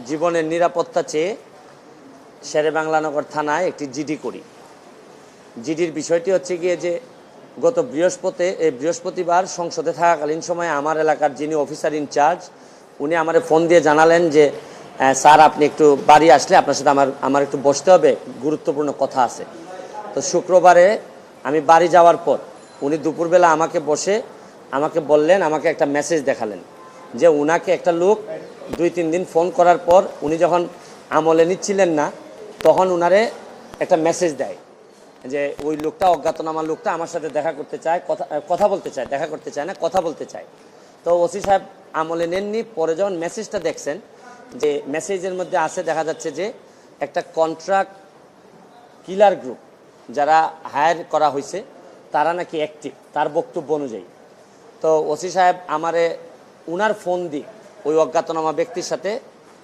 জীবনের নিরাপত্তা চেয়ে শেরেবাংলানগর থানায় একটি জিডি করি। জিডির বিষয়টি হচ্ছে গিয়ে যে গত বৃহস্পতিবার সংসদে থাকাকালীন সময়ে আমার এলাকার যিনি অফিসার ইনচার্জ উনি আমারে ফোন দিয়ে জানালেন যে স্যার আপনি একটু বাড়ি আসলে আপনার সাথে আমার একটু বসতে হবে, গুরুত্বপূর্ণ কথা আছে। তো শুক্রবারে আমি বাড়ি যাওয়ার পর উনি দুপুরবেলা আমাকে বললেন, আমাকে একটা মেসেজ দেখালেন যে উনাকে একটা লোক 2-3 দিন ফোন করার পর উনি যখন আমলে নিচ্ছিলেন না তখন উনারে একটা মেসেজ দেয় যে ওই লোকটা, অজ্ঞাতনামা লোকটা আমার সাথে দেখা করতে চায়, কথা বলতে চায়, দেখা করতে চায় না, কথা বলতে চায়। তো ওসি সাহেব আমলে নেননি। পরে যখন মেসেজটা দেখছেন যে মেসেজের মধ্যে আছে, দেখা যাচ্ছে যে একটা কন্ট্রাক্ট কিলার গ্রুপ যারা হায়ার করা হয়েছে তারা নাকি অ্যাক্টিভ, তার বক্তব্য অনুযায়ী। তো ওসি সাহেব আমারে উনার ফোন দিয়ে ওই অজ্ঞাতনামা ব্যক্তির সাথে